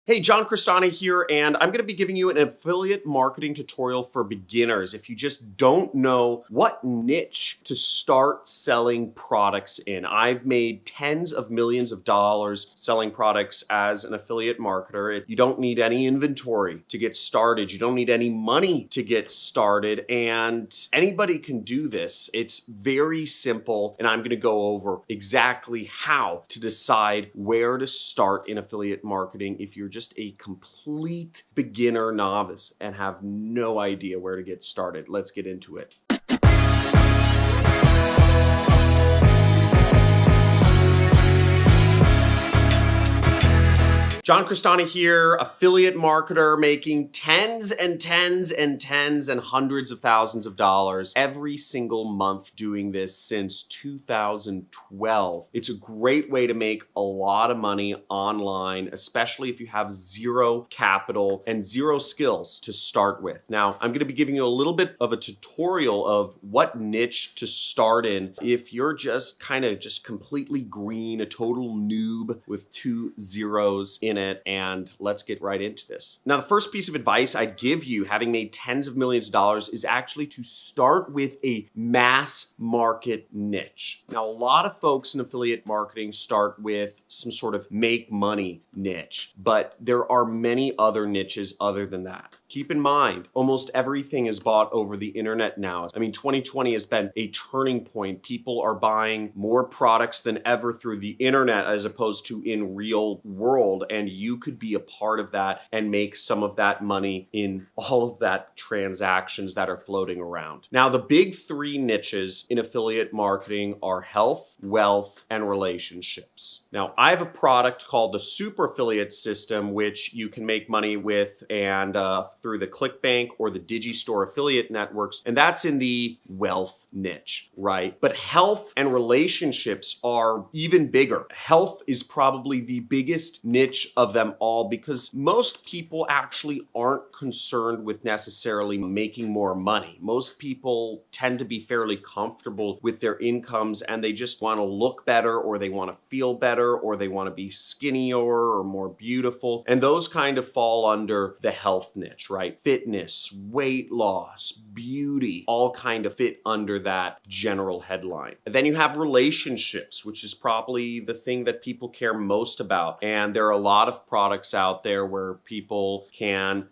Hey, John Crestani here, and I'm going to be giving you an affiliate marketing tutorial for beginners. If you just don't know what niche to start selling products in, I've made tens of millions of dollars selling products as an affiliate marketer. You don't need any inventory to get started. You don't need any money to get started, and anybody can do this. It's very simple, and I'm going to go over exactly how to decide where to start in affiliate marketing if you're just a complete beginner novice and have no idea where to get started. Let's get into it. John Crestani here, affiliate marketer, making tens and hundreds of thousands of dollars every single month doing this since 2012. It's a great way to make a lot of money online, especially if you have zero capital and zero skills to start with. Now, I'm going to be giving you a little bit of a tutorial of what niche to start in if you're just completely green, a total noob with 2 zeros in it, and let's get right into this. Now, the first piece of advice I give you, having made tens of millions of dollars, is actually to start with a mass market niche. Now, a lot of folks in affiliate marketing start with some sort of make money niche, but there are many other niches other than that. Keep in mind, almost everything is bought over the internet now. I mean, 2020 has been a turning point. People are buying more products than ever through the internet as opposed to in real world. And you could be a part of that and make some of that money in all of that transactions that are floating around. Now, the big 3 niches in affiliate marketing are health, wealth, and relationships. Now, I have a product called the Super Affiliate System, which you can make money with and through the ClickBank or the Digistore affiliate networks, and that's in the wealth niche, right? But health and relationships are even bigger. Health is probably the biggest niche of them all because most people actually aren't concerned with necessarily making more money. Most people tend to be fairly comfortable with their incomes and they just want to look better, or they want to feel better, or they want to be skinnier or more beautiful. And those kind of fall under the health niche, right? Fitness, weight loss, beauty, all kind of fit under that general headline. And then you have relationships, which is probably the thing that people care most about. And there are a lot of products out there where people can,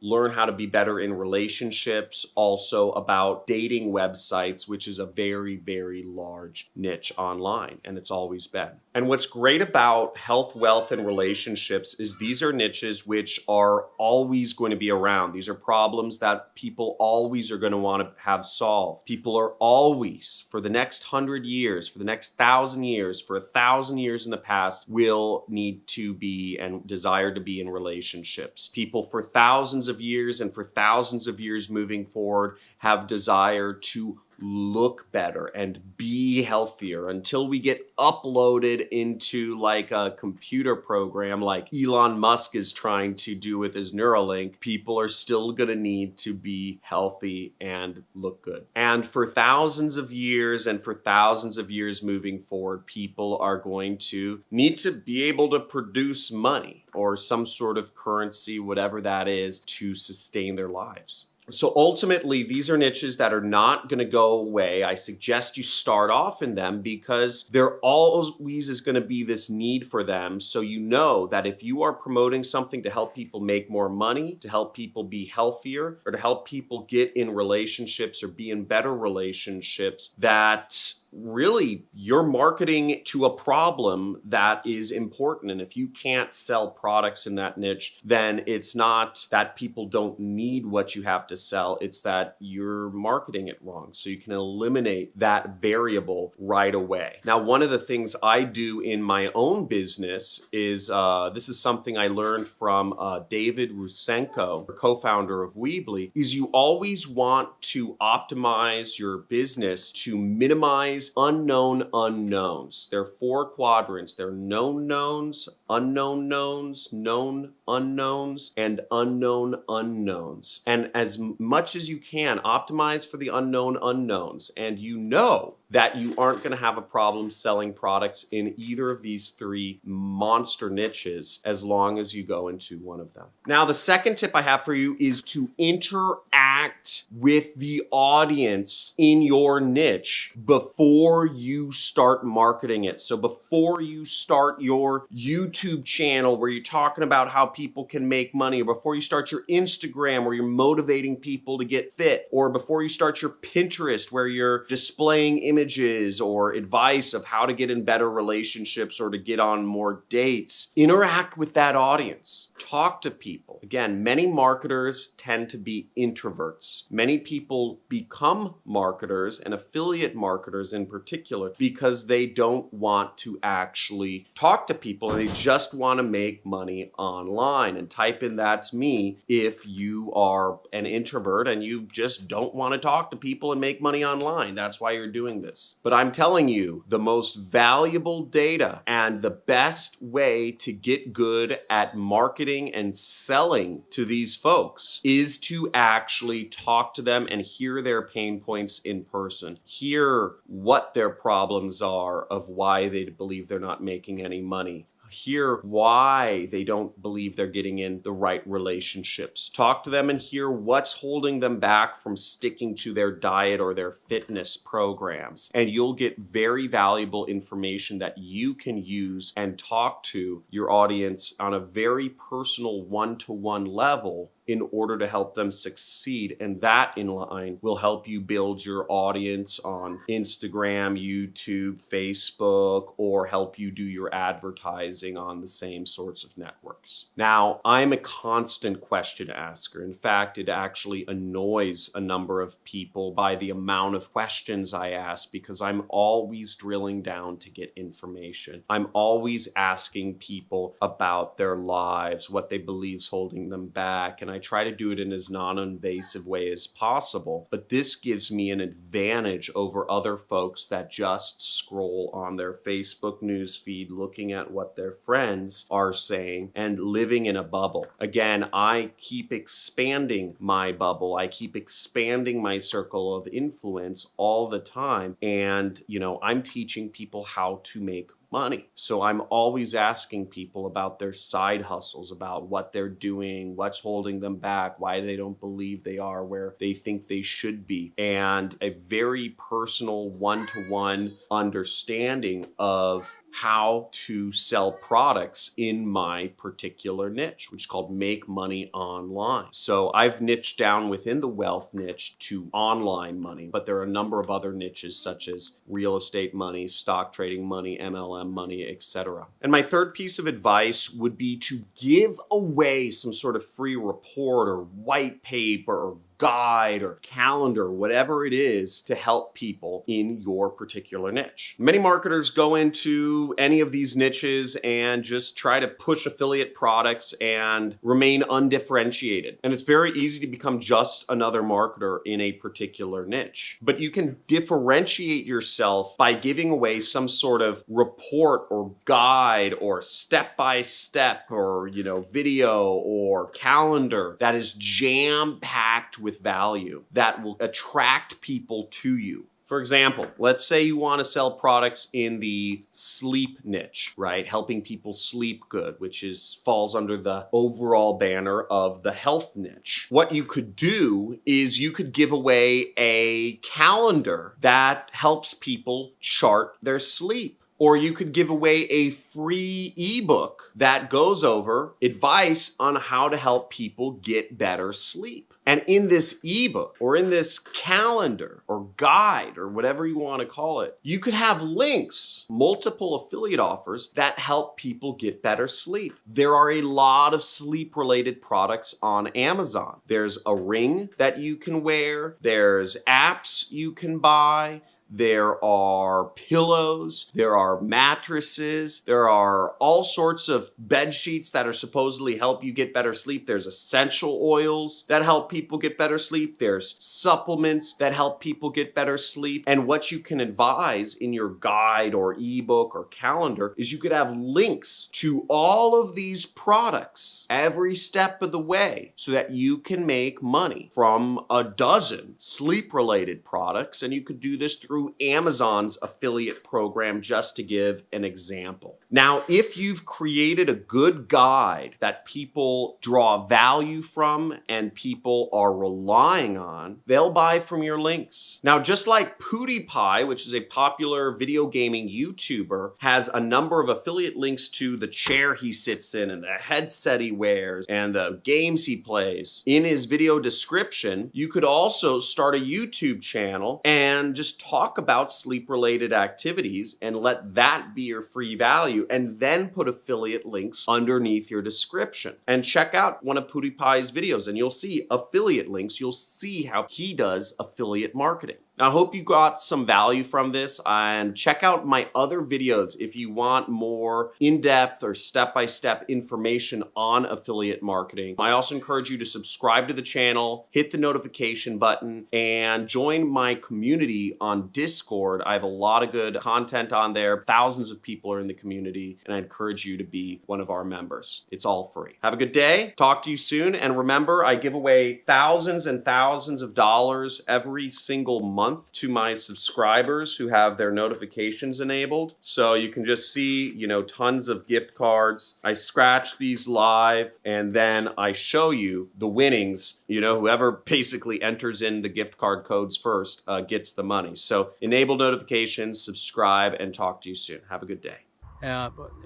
learn how to be better in relationships, also about dating websites, which is a very, very large niche online, and it's always been. And what's great about health, wealth, and relationships is these are niches which are always going to be around. These are problems that people always are going to want to have solved. People are always, for the next 100 years, for the next 1,000 years, for 1,000 years in the past, will need to be and desire to be in relationships. People for thousands of years and for thousands of years moving forward have desire to look better and be healthier until we get uploaded into like a computer program like Elon Musk is trying to do with his Neuralink. People are still going to need to be healthy and look good. And for thousands of years and for thousands of years moving forward, people are going to need to be able to produce money or some sort of currency, whatever that is, to sustain their lives. So ultimately, these are niches that are not going to go away. I suggest you start off in them because there always is going to be this need for them. So you know that if you are promoting something to help people make more money, to help people be healthier, or to help people get in relationships or be in better relationships, that really you're marketing to a problem that is important. And if you can't sell products in that niche, then it's not that people don't need what you have to sell. It's that you're marketing it wrong. So you can eliminate that variable right away. Now, one of the things I do in my own business is, this is something I learned from David Rusenko, co-founder of Weebly, is you always want to optimize your business to minimize is unknown unknowns. There are 4 quadrants. There are known knowns, unknown knowns, known unknowns, and unknown unknowns. And as much as you can, optimize for the unknown unknowns. And you know that you aren't going to have a problem selling products in either of these 3 monster niches as long as you go into one of them. Now, the second tip I have for you is to interact with the audience in your niche before you start marketing it. So before you start your YouTube channel where you're talking about how people can make money, or before you start your Instagram where you're motivating people to get fit, or before you start your Pinterest where you're displaying images or advice of how to get in better relationships or to get on more dates, interact with that audience. Talk to people. Again, many marketers tend to be introverts. Many people become marketers, and affiliate marketers in particular, because they don't want to actually talk to people and they just want to make money online. And type in "that's me" if you are an introvert and you just don't want to talk to people and make money online. That's why you're doing this. But I'm telling you, the most valuable data and the best way to get good at marketing and selling to these folks is to actually talk to them and hear their pain points in person. Hear what their problems are of why they believe they're not making any money. Hear why they don't believe they're getting in the right relationships. Talk to them and hear what's holding them back from sticking to their diet or their fitness programs. And you'll get very valuable information that you can use and talk to your audience on a very personal one-to-one level in order to help them succeed. And that in line will help you build your audience on Instagram, YouTube, Facebook, or help you do your advertising on the same sorts of networks. Now, I'm a constant question asker. In fact, it actually annoys a number of people by the amount of questions I ask, because I'm always drilling down to get information. I'm always asking people about their lives, what they believe is holding them back, and I try to do it in as non-invasive way as possible. But this gives me an advantage over other folks that just scroll on their Facebook news feed looking at what their friends are saying and living in a bubble. Again, I keep expanding my bubble. I keep expanding my circle of influence all the time. And, I'm teaching people how to make money. So I'm always asking people about their side hustles, about what they're doing, what's holding them back, why they don't believe they are where they think they should be, and a very personal one-to-one understanding of how to sell products in my particular niche, which is called make money online. So I've niched down within the wealth niche to online money, but there are a number of other niches such as real estate money, stock trading money, MLM money, etc. And my third piece of advice would be to give away some sort of free report or white paper or guide or calendar, whatever it is, to help people in your particular niche. Many marketers go into any of these niches and just try to push affiliate products and remain undifferentiated. And it's very easy to become just another marketer in a particular niche. But you can differentiate yourself by giving away some sort of report or guide or step-by-step or, video or calendar that is jam-packed with value that will attract people to you. For example, let's say you want to sell products in the sleep niche, right? Helping people sleep good, which falls under the overall banner of the health niche. What you could do is you could give away a calendar that helps people chart their sleep. Or you could give away a free ebook that goes over advice on how to help people get better sleep. And in this ebook or in this calendar or guide or whatever you want to call it, you could have links, multiple affiliate offers that help people get better sleep. There are a lot of sleep-related products on Amazon. There's a ring that you can wear. There's apps you can buy. there are pillows, there are mattresses, there are all sorts of bed sheets that are supposedly help you get better sleep. There's essential oils that help people get better sleep. There's supplements that help people get better sleep. And what you can advise in your guide or ebook or calendar is you could have links to all of these products every step of the way so that you can make money from a dozen sleep-related products. And you could do this through Amazon's affiliate program, just to give an example. Now, if you've created a good guide that people draw value from and people are relying on, they'll buy from your links. Now, just like PewDiePie, which is a popular video gaming YouTuber, has a number of affiliate links to the chair he sits in and the headset he wears and the games he plays in his video description, you could also start a YouTube channel and just talk about sleep-related activities and let that be your free value, and then put affiliate links underneath your description. And check out one of PewDiePie's videos and you'll see affiliate links. You'll see how he does affiliate marketing. Now, I hope you got some value from this, and check out my other videos if you want more in-depth or step-by-step information on affiliate marketing. I also encourage you to subscribe to the channel, hit the notification button, and join my community on Discord. I have a lot of good content on there. Thousands of people are in the community, and I encourage you to be one of our members. It's all free. Have a good day. Talk to you soon. And remember, I give away thousands and thousands of dollars every single month to my subscribers who have their notifications enabled. So you can just see, tons of gift cards. I scratch these live and then I show you the winnings. Whoever basically enters in the gift card codes first gets the money. So enable notifications, subscribe, and talk to you soon. Have a good day.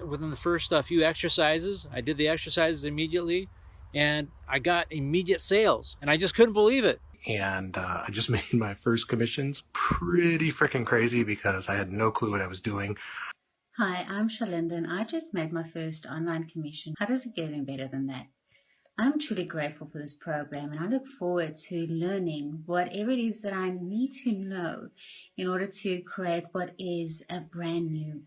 Within the first few exercises, I did the exercises immediately and I got immediate sales and I just couldn't believe it. And I just made my first commissions. Pretty freaking crazy because I had no clue what I was doing. Hi, I'm Shalinda and I just made my first online commission. How does it get any better than that? I'm truly grateful for this program and I look forward to learning whatever it is that I need to know in order to create what is a brand new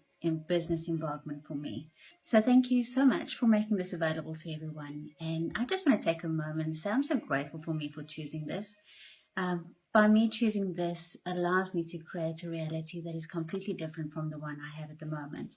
business embarkment for me. So thank you so much for making this available to everyone. And I just want to take a moment and say I'm so grateful for me for choosing this. By me choosing this allows me to create a reality that is completely different from the one I have at the moment.